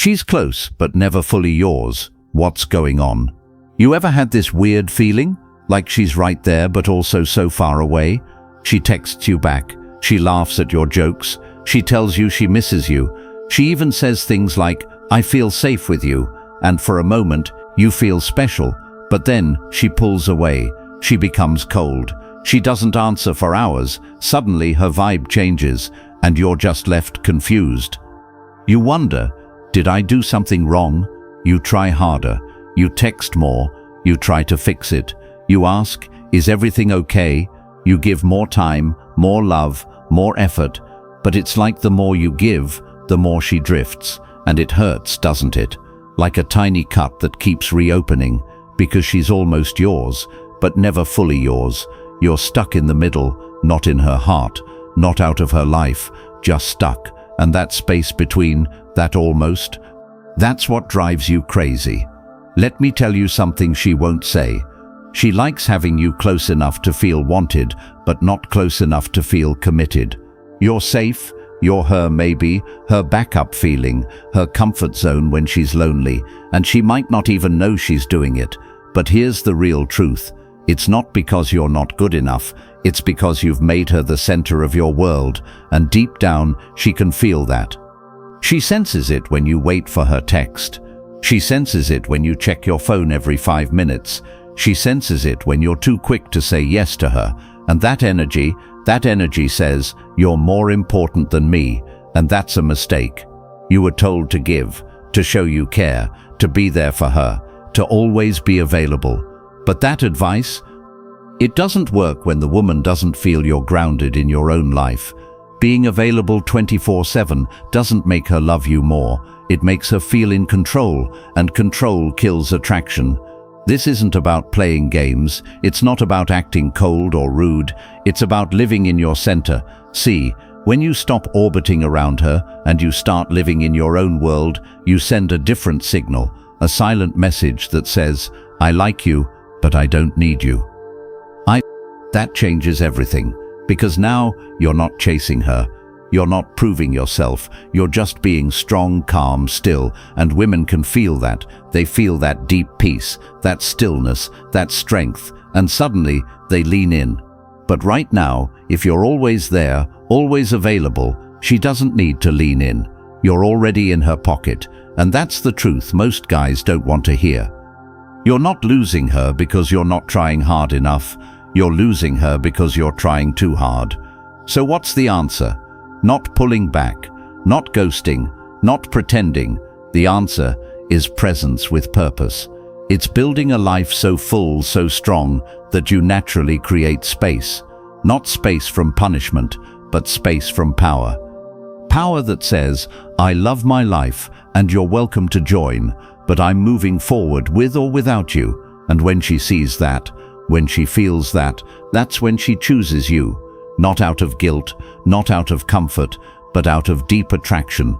She's close, but never fully yours. What's going on? You ever had this weird feeling? Like she's right there, but also so far away? She texts you back. She laughs at your jokes. She tells you she misses you. She even says things like, "I feel safe with you." And for a moment, you feel special. But then she pulls away. She becomes cold. She doesn't answer for hours. Suddenly her vibe changes, and you're just left confused. You wonder, did I do something wrong? You try harder. You text more. You try to fix it. You ask, is everything okay? You give more time, more love, more effort. But it's like the more you give, the more she drifts. And it hurts, doesn't it? Like a tiny cut that keeps reopening, because she's almost yours, but never fully yours. You're stuck in the middle, not in her heart, not out of her life, just stuck. And that space between, that almost, that's what drives you crazy. Let me tell you something she won't say. She likes having you close enough to feel wanted, but not close enough to feel committed. You're safe. You're her maybe, her backup feeling, her comfort zone when she's lonely, and she might not even know she's doing it. But here's the real truth. It's not because you're not good enough, it's because you've made her the center of your world, and deep down, she can feel that. She senses it when you wait for her text. She senses it when you check your phone every 5 minutes. She senses it when you're too quick to say yes to her, and that energy says, you're more important than me, and that's a mistake. You were told to give, to show you care, to be there for her, to always be available. But that advice, it doesn't work when the woman doesn't feel you're grounded in your own life. Being available 24/7 doesn't make her love you more. It makes her feel in control, and control kills attraction. This isn't about playing games. It's not about acting cold or rude. It's about living in your center. See, when you stop orbiting around her and you start living in your own world, you send a different signal, a silent message that says, I like you, but I don't need you. That changes everything, because now you're not chasing her. You're not proving yourself. You're just being strong, calm, still, and women can feel that. They feel that deep peace, that stillness, that strength, and suddenly they lean in. But right now, if you're always there, always available, she doesn't need to lean in. You're already in her pocket, and that's the truth most guys don't want to hear. You're not losing her because you're not trying hard enough. You're losing her because you're trying too hard. So what's the answer? Not pulling back, not ghosting, not pretending. The answer is presence with purpose. It's building a life so full, so strong, that you naturally create space. Not space from punishment, but space from power. Power that says, I love my life and you're welcome to join, but I'm moving forward with or without you. And when she sees that, when she feels that, that's when she chooses you. Not out of guilt, not out of comfort, but out of deep attraction.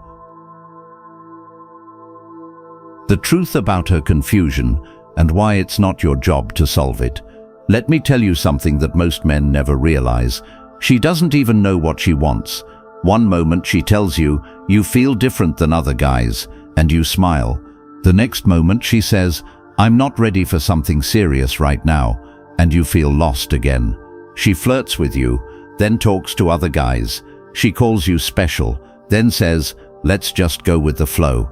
The truth about her confusion and why it's not your job to solve it. Let me tell you something that most men never realize. She doesn't even know what she wants. One moment she tells you, you feel different than other guys, and you smile. The next moment she says, I'm not ready for something serious right now, and you feel lost again. She flirts with you, then talks to other guys. She calls you special, then says, let's just go with the flow.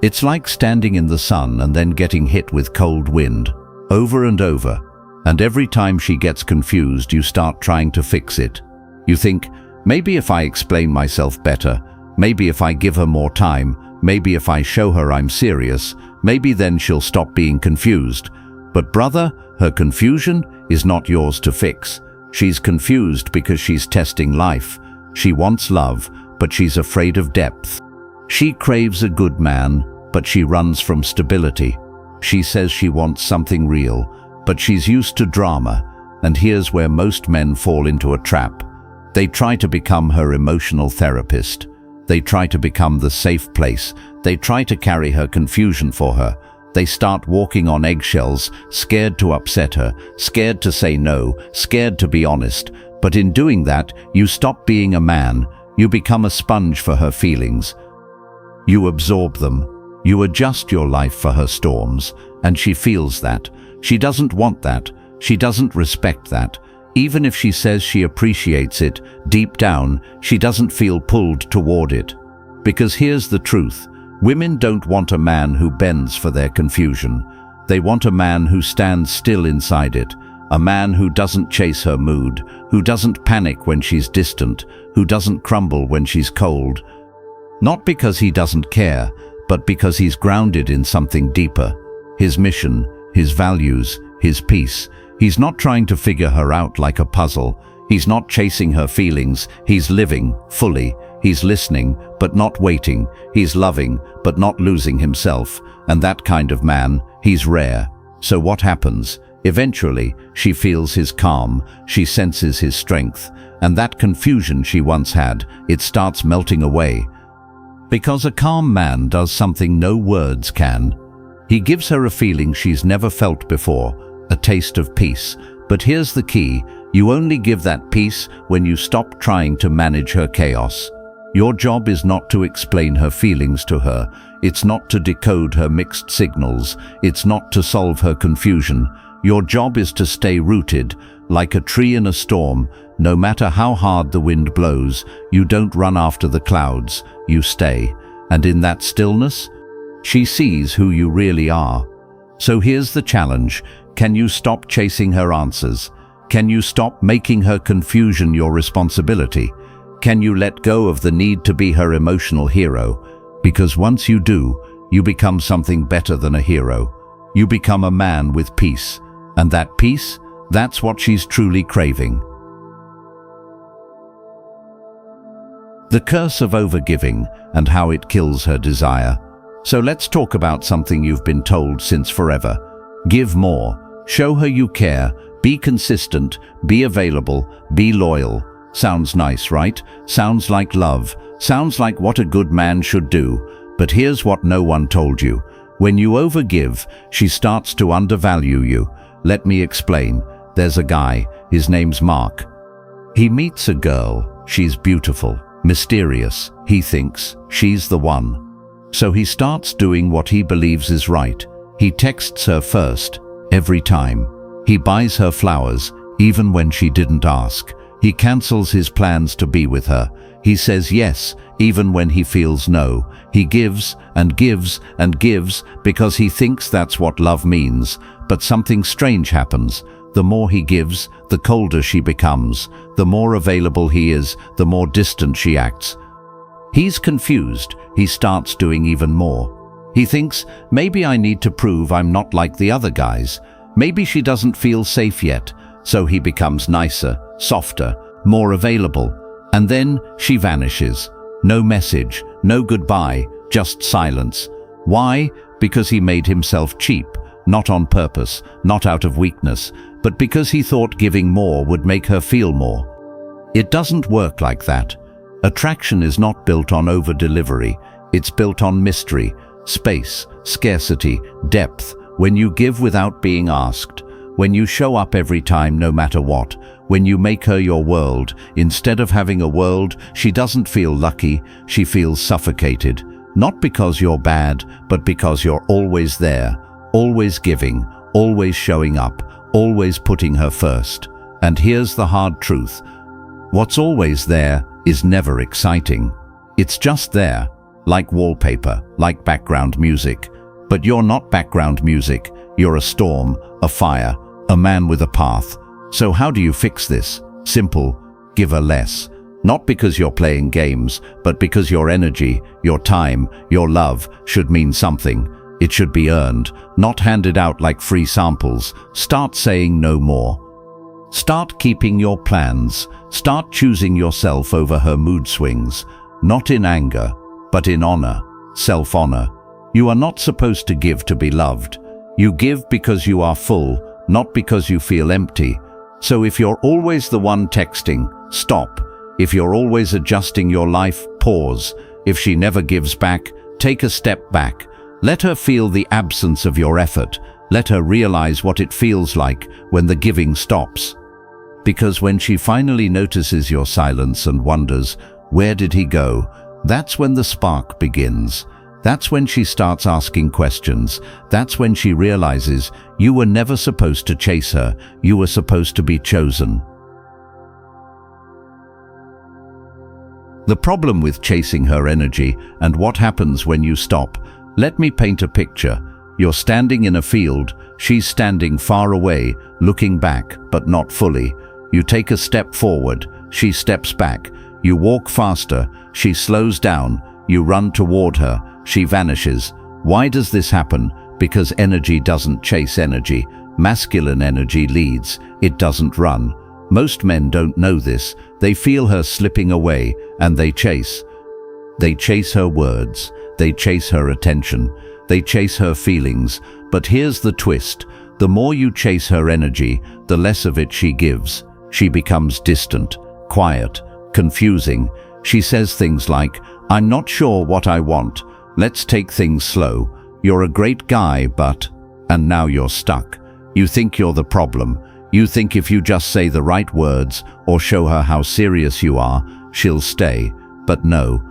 It's like standing in the sun and then getting hit with cold wind, over and over. And every time she gets confused, you start trying to fix it. You think, maybe if I explain myself better, maybe if I give her more time, maybe if I show her I'm serious, maybe then she'll stop being confused. But brother, her confusion is not yours to fix. She's confused because she's testing life. She wants love, but she's afraid of depth. She craves a good man, but she runs from stability. She says she wants something real, but she's used to drama. And here's where most men fall into a trap. They try to become her emotional therapist. They try to become the safe place. They try to carry her confusion for her. They start walking on eggshells, scared to upset her, scared to say no, scared to be honest. But in doing that, you stop being a man. You become a sponge for her feelings. You absorb them. You adjust your life for her storms, and she feels that. She doesn't want that. She doesn't respect that. Even if she says she appreciates it, deep down, she doesn't feel pulled toward it. Because here's the truth. Women don't want a man who bends for their confusion. They want a man who stands still inside it. A man who doesn't chase her mood, who doesn't panic when she's distant, who doesn't crumble when she's cold. Not because he doesn't care, but because he's grounded in something deeper. His mission, his values, his peace. He's not trying to figure her out like a puzzle. He's not chasing her feelings. He's living fully. He's listening, but not waiting. He's loving, but not losing himself. And that kind of man, he's rare. So what happens? Eventually, she feels his calm. She senses his strength. And that confusion she once had, it starts melting away. Because a calm man does something no words can. He gives her a feeling she's never felt before, a taste of peace. But here's the key, you only give that peace when you stop trying to manage her chaos. Your job is not to explain her feelings to her. It's not to decode her mixed signals. It's not to solve her confusion. Your job is to stay rooted, like a tree in a storm. No matter how hard the wind blows, you don't run after the clouds, you stay. And in that stillness, she sees who you really are. So here's the challenge. Can you stop chasing her answers? Can you stop making her confusion your responsibility? Can you let go of the need to be her emotional hero? Because once you do, you become something better than a hero. You become a man with peace. And that peace, that's what she's truly craving. The curse of overgiving and how it kills her desire. So let's talk about something you've been told since forever. Give more. Show her you care. Be consistent. Be available. Be loyal. Sounds nice, right? Sounds like love. Sounds like what a good man should do. But here's what no one told you. When you overgive, she starts to undervalue you. Let me explain. There's a guy. His name's Mark. He meets a girl. She's beautiful, mysterious. He thinks she's the one. So he starts doing what he believes is right. He texts her first, every time. He buys her flowers, even when she didn't ask. He cancels his plans to be with her. He says yes, even when he feels no. He gives and gives and gives because he thinks that's what love means. But something strange happens. The more he gives, the colder she becomes. The more available he is, the more distant she acts. He's confused. He starts doing even more. He thinks, maybe I need to prove I'm not like the other guys. Maybe she doesn't feel safe yet. So he becomes nicer, softer, more available. And then she vanishes. No message, no goodbye, just silence. Why? Because he made himself cheap. Not on purpose, not out of weakness, but because he thought giving more would make her feel more. It doesn't work like that. Attraction is not built on over-delivery. It's built on mystery, space, scarcity, depth. When you give without being asked, when you show up every time no matter what, when you make her your world, instead of having a world, she doesn't feel lucky, she feels suffocated. Not because you're bad, but because you're always there, always giving, always showing up, always putting her first. And here's the hard truth. What's always there is never exciting. It's just there, like wallpaper, like background music. But you're not background music. You're a storm, a fire, a man with a path. So how do you fix this? Simple, give her less. Not because you're playing games, but because your energy, your time, your love should mean something. It should be earned, not handed out like free samples. Start saying no more. Start keeping your plans. Start choosing yourself over her mood swings. Not in anger, but in honor, self-honor. You are not supposed to give to be loved. You give because you are full, not because you feel empty. So if you're always the one texting, stop. If you're always adjusting your life, pause. If she never gives back, take a step back. Let her feel the absence of your effort. Let her realize what it feels like when the giving stops. Because when she finally notices your silence and wonders, where did he go? That's when the spark begins. That's when she starts asking questions. That's when she realizes you were never supposed to chase her, you were supposed to be chosen. The problem with chasing her energy and what happens when you stop. Let me paint a picture. You're standing in a field, she's standing far away, looking back, but not fully. You take a step forward, she steps back. You walk faster, she slows down. You run toward her, she vanishes. Why does this happen? Because energy doesn't chase energy. Masculine energy leads, it doesn't run. Most men don't know this. They feel her slipping away, and they chase. They chase her words. They chase her attention. They chase her feelings. But here's the twist. The more you chase her energy, the less of it she gives. She becomes distant, quiet, confusing. She says things like, "I'm not sure what I want. Let's take things slow. You're a great guy, but..." And now you're stuck. You think you're the problem. You think if you just say the right words or show her how serious you are, she'll stay. But no.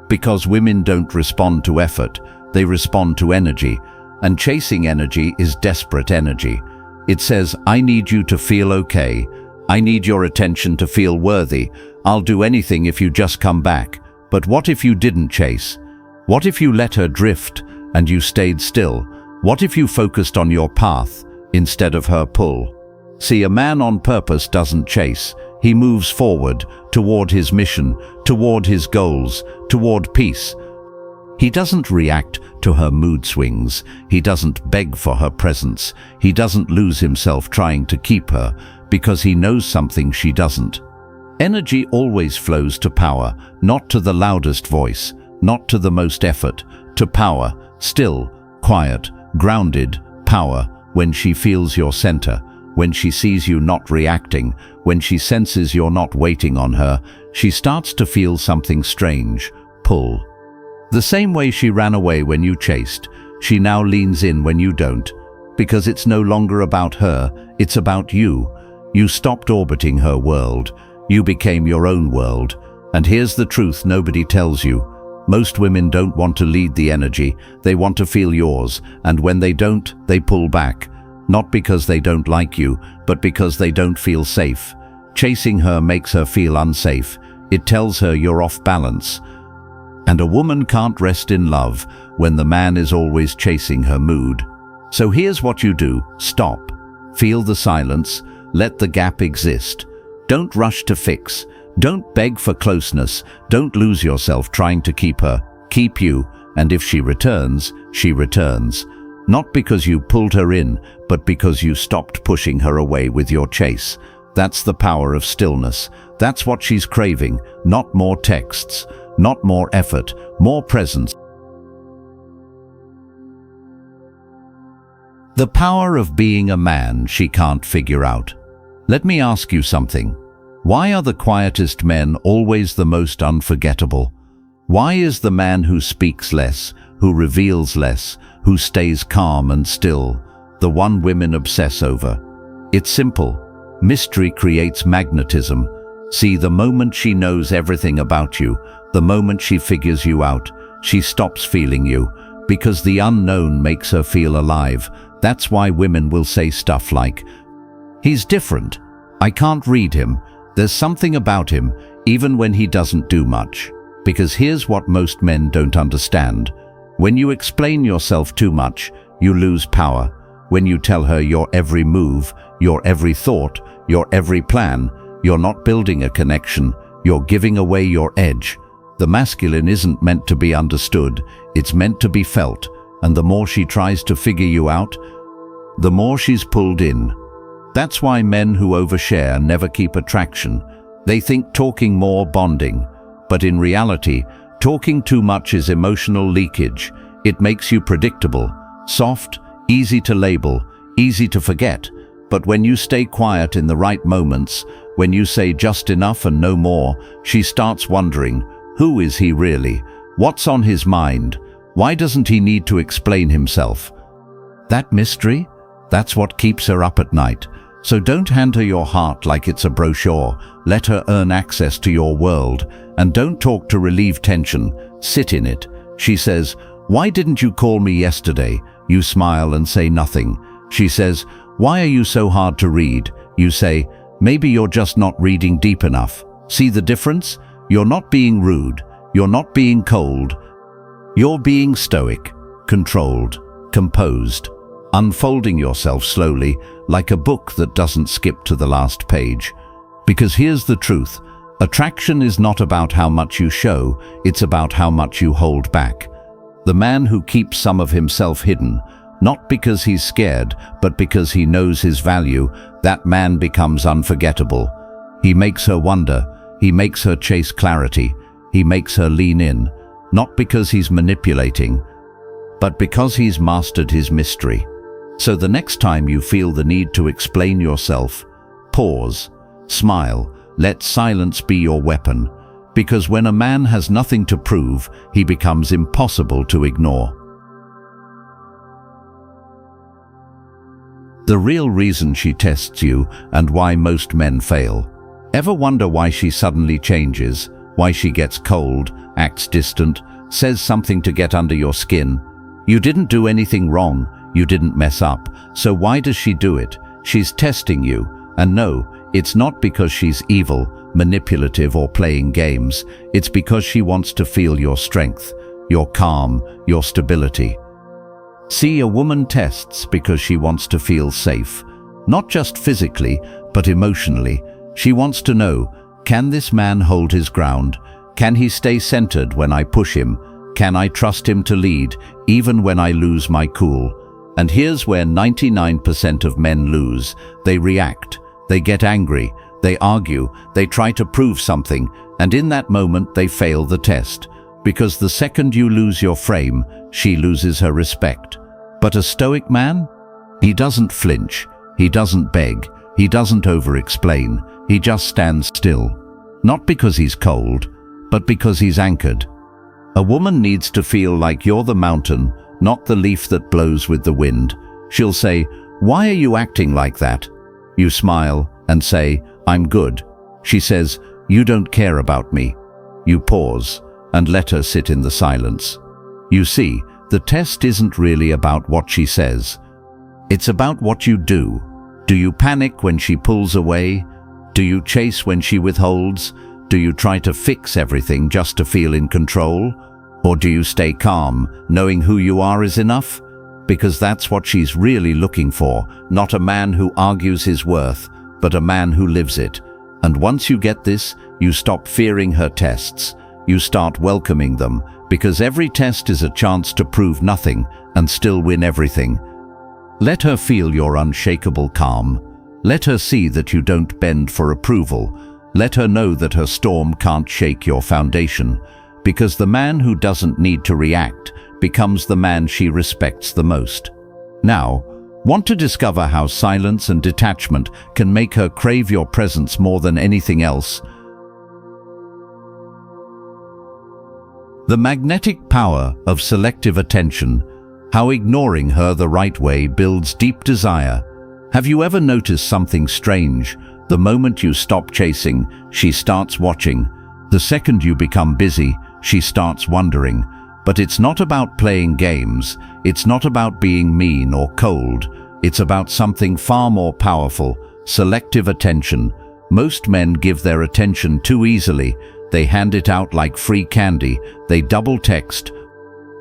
Because women don't respond to effort, they respond to energy. And chasing energy is desperate energy. It says, "I need you to feel okay. I need your attention to feel worthy. I'll do anything if you just come back." But what if you didn't chase? What if you let her drift and you stayed still? What if you focused on your path instead of her pull? See, a man on purpose doesn't chase. He moves forward, toward his mission, toward his goals, toward peace. He doesn't react to her mood swings. He doesn't beg for her presence. He doesn't lose himself trying to keep her, because he knows something she doesn't. Energy always flows to power, not to the loudest voice, not to the most effort, to power, still, quiet, grounded power, when she feels your center. When she sees you not reacting, when she senses you're not waiting on her, she starts to feel something strange, pull. The same way she ran away when you chased, she now leans in when you don't, because it's no longer about her, it's about you. You stopped orbiting her world. You became your own world. And here's the truth nobody tells you. Most women don't want to lead the energy, they want to feel yours, and when they don't, they pull back. Not because they don't like you, but because they don't feel safe. Chasing her makes her feel unsafe. It tells her you're off balance. And a woman can't rest in love when the man is always chasing her mood. So here's what you do. Stop. Feel the silence. Let the gap exist. Don't rush to fix. Don't beg for closeness. Don't lose yourself trying to keep her. Keep you. And if she returns, she returns. Not because you pulled her in, but because you stopped pushing her away with your chase. That's the power of stillness. That's what she's craving. Not more texts, not more effort, more presence. The power of being a man she can't figure out. Let me ask you something. Why are the quietest men always the most unforgettable? Why is the man who speaks less, who reveals less, who stays calm and still, the one women obsess over? It's simple. Mystery creates magnetism. See, the moment she knows everything about you, the moment she figures you out, she stops feeling you, because the unknown makes her feel alive. That's why women will say stuff like, "He's different. I can't read him. There's something about him, even when he doesn't do much." Because here's what most men don't understand. When you explain yourself too much, you lose power. When you tell her your every move, your every thought, your every plan, you're not building a connection, you're giving away your edge. The masculine isn't meant to be understood, it's meant to be felt, and the more she tries to figure you out, the more she's pulled in. That's why men who overshare never keep attraction. They think talking more, bonding. But in reality, talking too much is emotional leakage. It makes you predictable, soft, easy to label, easy to forget. But when you stay quiet in the right moments, when you say just enough and no more, she starts wondering, who is he really? What's on his mind? Why doesn't he need to explain himself? That mystery, that's what keeps her up at night. So don't hand her your heart like it's a brochure. Let her earn access to your world. And don't talk to relieve tension. Sit in it. She says, "Why didn't you call me yesterday?" You smile and say nothing. She says, "Why are you so hard to read?" You say, "Maybe you're just not reading deep enough." See the difference? You're not being rude. You're not being cold. You're being stoic, controlled, composed, unfolding yourself slowly like a book that doesn't skip to the last page. Because here's the truth. Attraction is not about how much you show, it's about how much you hold back. The man who keeps some of himself hidden, not because he's scared, but because he knows his value, that man becomes unforgettable. He makes her wonder, he makes her chase clarity, he makes her lean in, not because he's manipulating, but because he's mastered his mystery. So the next time you feel the need to explain yourself, pause, smile, let silence be your weapon, because when a man has nothing to prove, he becomes impossible to ignore. The real reason she tests you and why most men fail. Ever wonder why she suddenly changes, why she gets cold, acts distant, says something to get under your skin? You didn't do anything wrong, you didn't mess up, so why does she do it? She's testing you, and no, it's not because she's evil, manipulative, or playing games. It's because she wants to feel your strength, your calm, your stability. See, a woman tests because she wants to feel safe, not just physically, but emotionally. She wants to know, can this man hold his ground? Can he stay centered when I push him? Can I trust him to lead, even when I lose my cool? And here's where 99% of men lose. They react, they get angry, they argue, they try to prove something, and in that moment they fail the test. Because the second you lose your frame, she loses her respect. But a stoic man? He doesn't flinch, he doesn't beg, he doesn't over-explain, he just stands still. Not because he's cold, but because he's anchored. A woman needs to feel like you're the mountain, not the leaf that blows with the wind. She'll say, "Why are you acting like that?" You smile and say, "I'm good." She says, "You don't care about me." You pause and let her sit in the silence. You see, the test isn't really about what she says. It's about what you do. Do you panic when she pulls away? Do you chase when she withholds? Do you try to fix everything just to feel in control? Or do you stay calm, knowing who you are is enough? Because that's what she's really looking for, not a man who argues his worth, but a man who lives it. And once you get this, you stop fearing her tests. You start welcoming them, because every test is a chance to prove nothing and still win everything. Let her feel your unshakable calm. Let her see that you don't bend for approval. Let her know that her storm can't shake your foundation. Because the man who doesn't need to react becomes the man she respects the most. Now, want to discover how silence and detachment can make her crave your presence more than anything else? The magnetic power of selective attention, how ignoring her the right way builds deep desire. Have you ever noticed something strange? The moment you stop chasing, she starts watching. The second you become busy, she starts wondering. But it's not about playing games. It's not about being mean or cold. It's about something far more powerful, selective attention. Most men give their attention too easily. They hand it out like free candy. They double text.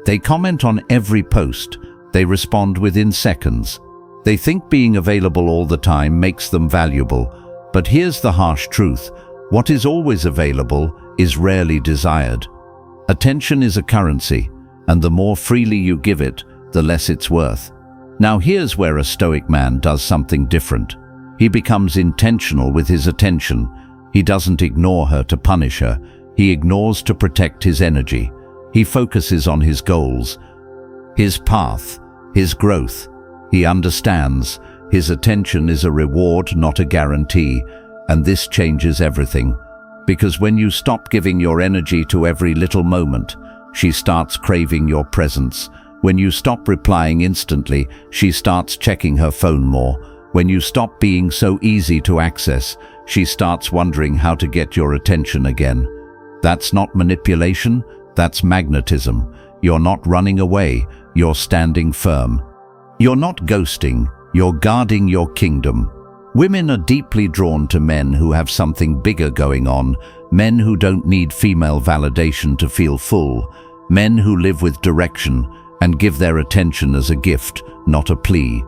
They comment on every post. They respond within seconds. They think being available all the time makes them valuable. But here's the harsh truth. What is always available is rarely desired. Attention is a currency, and the more freely you give it, the less it's worth. Now here's where a stoic man does something different. He becomes intentional with his attention. He doesn't ignore her to punish her. He ignores to protect his energy. He focuses on his goals, his path, his growth. He understands his attention is a reward, not a guarantee, and this changes everything. Because when you stop giving your energy to every little moment, she starts craving your presence. When you stop replying instantly, she starts checking her phone more. When you stop being so easy to access, she starts wondering how to get your attention again. That's not manipulation, that's magnetism. You're not running away, you're standing firm. You're not ghosting, you're guarding your kingdom. Women are deeply drawn to men who have something bigger going on, men who don't need female validation to feel full, men who live with direction and give their attention as a gift, not a plea.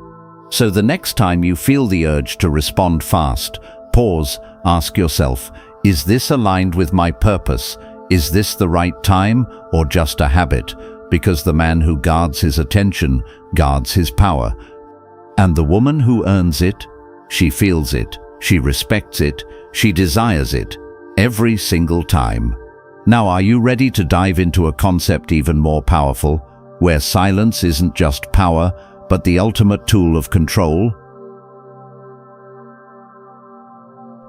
So the next time you feel the urge to respond fast, pause, ask yourself, is this aligned with my purpose? Is this the right time or just a habit? Because the man who guards his attention guards his power. And the woman who earns it, she feels it, she respects it, she desires it, every single time. Now, are you ready to dive into a concept even more powerful, where silence isn't just power, but the ultimate tool of control?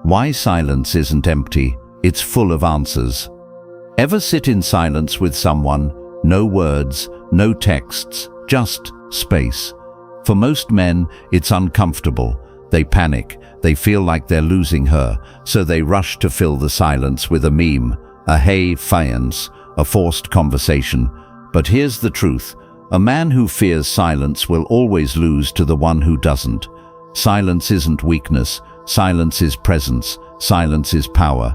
Why silence isn't empty, it's full of answers. Ever sit in silence with someone? No words, no texts, just space. For most men, it's uncomfortable. They panic, they feel like they're losing her, so they rush to fill the silence with a meme, a hey fiance, a forced conversation. But here's the truth. A man who fears silence will always lose to the one who doesn't. Silence isn't weakness. Silence is presence. Silence is power.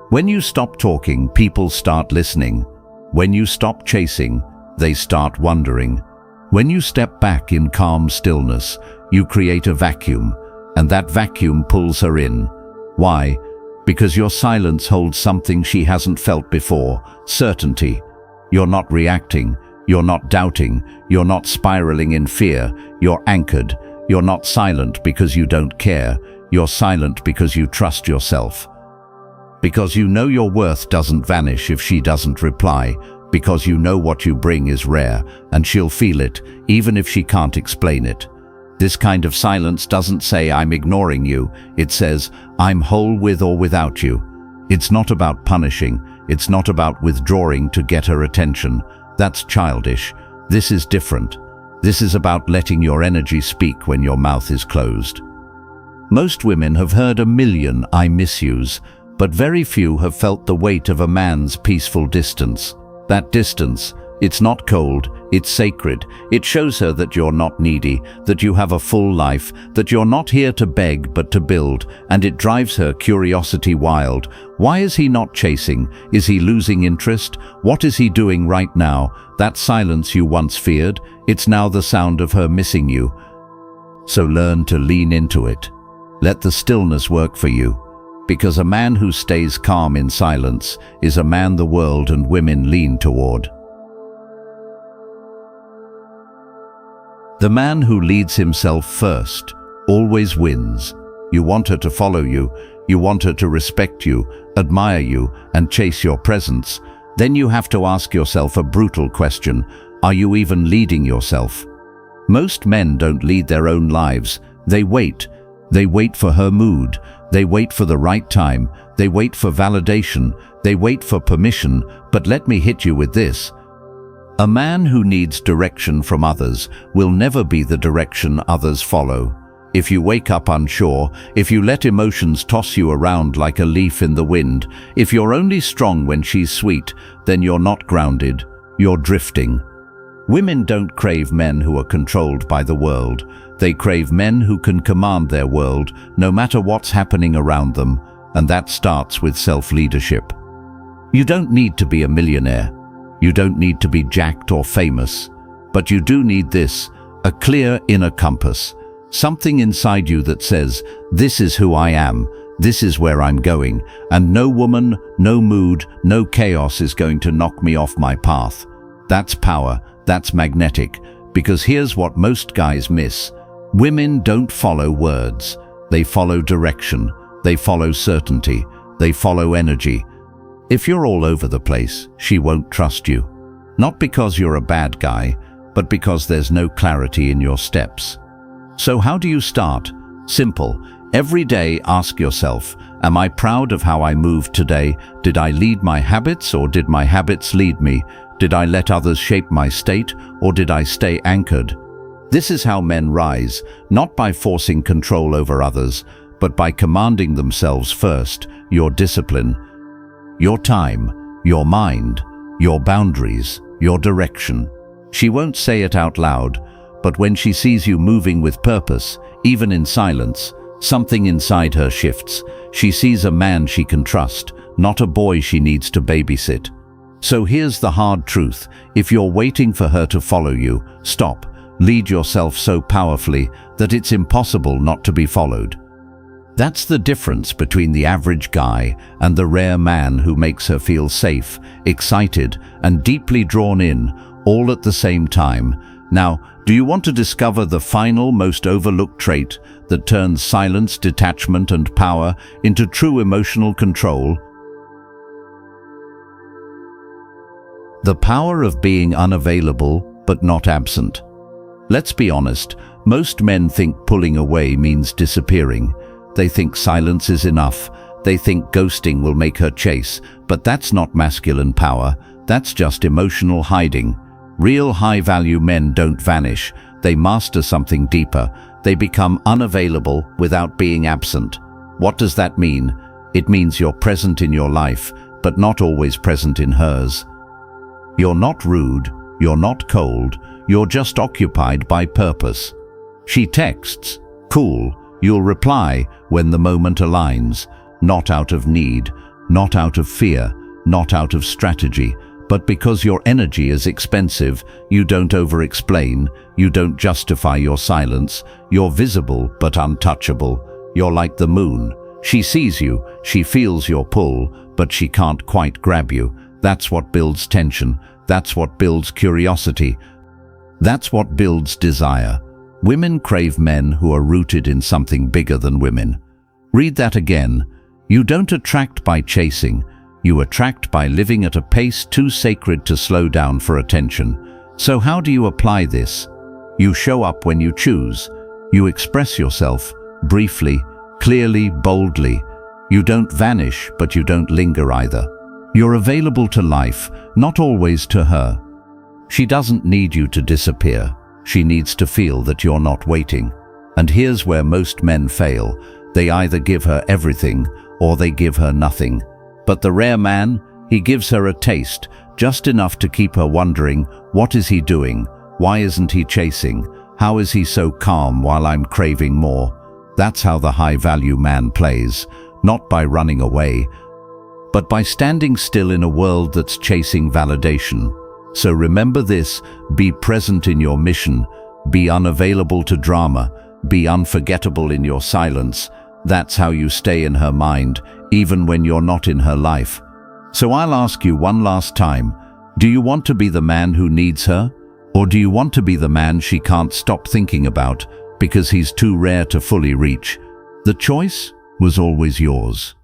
When you stop talking, people start listening. When you stop chasing, they start wondering. When you step back in calm stillness, you create a vacuum, and that vacuum pulls her in. Why? Because your silence holds something she hasn't felt before, certainty. You're not reacting, you're not doubting, you're not spiraling in fear, you're anchored. You're not silent because you don't care, you're silent because you trust yourself. Because you know your worth doesn't vanish if she doesn't reply, because you know what you bring is rare, and she'll feel it, even if she can't explain it. This kind of silence doesn't say, I'm ignoring you. It says, I'm whole with or without you. It's not about punishing. It's not about withdrawing to get her attention. That's childish. This is different. This is about letting your energy speak when your mouth is closed. Most women have heard a million I miss yous, but very few have felt the weight of a man's peaceful distance. That distance, it's not cold, it's sacred. It shows her that you're not needy, that you have a full life, that you're not here to beg but to build, and it drives her curiosity wild. Why is he not chasing? Is he losing interest? What is he doing right now? That silence you once feared, it's now the sound of her missing you. So learn to lean into it. Let the stillness work for you. Because a man who stays calm in silence is a man the world and women lean toward. The man who leads himself first always wins. You want her to follow you, you want her to respect you, admire you, and chase your presence. Then you have to ask yourself a brutal question. Are you even leading yourself? Most men don't lead their own lives. They wait. They wait for her mood. They wait for the right time. They wait for validation. They wait for permission. But let me hit you with this. A man who needs direction from others will never be the direction others follow. If you wake up unsure, if you let emotions toss you around like a leaf in the wind, if you're only strong when she's sweet, then you're not grounded. You're drifting. Women don't crave men who are controlled by the world. They crave men who can command their world, no matter what's happening around them, and that starts with self-leadership. You don't need to be a millionaire. You don't need to be jacked or famous. But you do need this, a clear inner compass. Something inside you that says, this is who I am, this is where I'm going, and no woman, no mood, no chaos is going to knock me off my path. That's power, that's magnetic, because here's what most guys miss. Women don't follow words. They follow direction. They follow certainty. They follow energy. If you're all over the place, she won't trust you. Not because you're a bad guy, but because there's no clarity in your steps. So how do you start? Simple. Every day ask yourself, am I proud of how I moved today? Did I lead my habits or did my habits lead me? Did I let others shape my state or did I stay anchored? This is how men rise, not by forcing control over others, but by commanding themselves first, your discipline, your time, your mind, your boundaries. your direction. She won't say it out loud, but when she sees you moving with purpose, even in silence, something inside her shifts. She sees a man she can trust, not a boy she needs to babysit. So here's the hard truth. If you're waiting for her to follow you, stop. Lead yourself so powerfully that it's impossible not to be followed. That's the difference between the average guy and the rare man who makes her feel safe, excited, and deeply drawn in, all at the same time. Now, do you want to discover the final, most overlooked trait that turns silence, detachment, and power into true emotional control? The power of being unavailable, but not absent. Let's be honest, most men think pulling away means disappearing. They think silence is enough. They think ghosting will make her chase, but that's not masculine power. That's just emotional hiding. Real high-value men don't vanish. They master something deeper. They become unavailable without being absent. What does that mean? It means you're present in your life, but not always present in hers. You're not rude. You're not cold. You're just occupied by purpose. She texts, cool. You'll reply when the moment aligns, not out of need, not out of fear, not out of strategy, but because your energy is expensive. You don't over-explain, you don't justify your silence. You're visible but untouchable. You're like the moon. She sees you, she feels your pull, but she can't quite grab you. That's what builds tension. That's what builds curiosity. That's what builds desire. Women crave men who are rooted in something bigger than women. Read that again. You don't attract by chasing. You attract by living at a pace too sacred to slow down for attention. So how do you apply this? You show up when you choose. You express yourself, briefly, clearly, boldly. You don't vanish, but you don't linger either. You're available to life, not always to her. She doesn't need you to disappear. She needs to feel that you're not waiting. And here's where most men fail. They either give her everything or they give her nothing. But the rare man, he gives her a taste, just enough to keep her wondering, what is he doing? Why isn't he chasing? How is he so calm while I'm craving more? That's how the high-value man plays, not by running away, but by standing still in a world that's chasing validation. So remember this, be present in your mission, be unavailable to drama, be unforgettable in your silence. That's how you stay in her mind, even when you're not in her life. So I'll ask you one last time, do you want to be the man who needs her? Or do you want to be the man she can't stop thinking about because he's too rare to fully reach? The choice was always yours.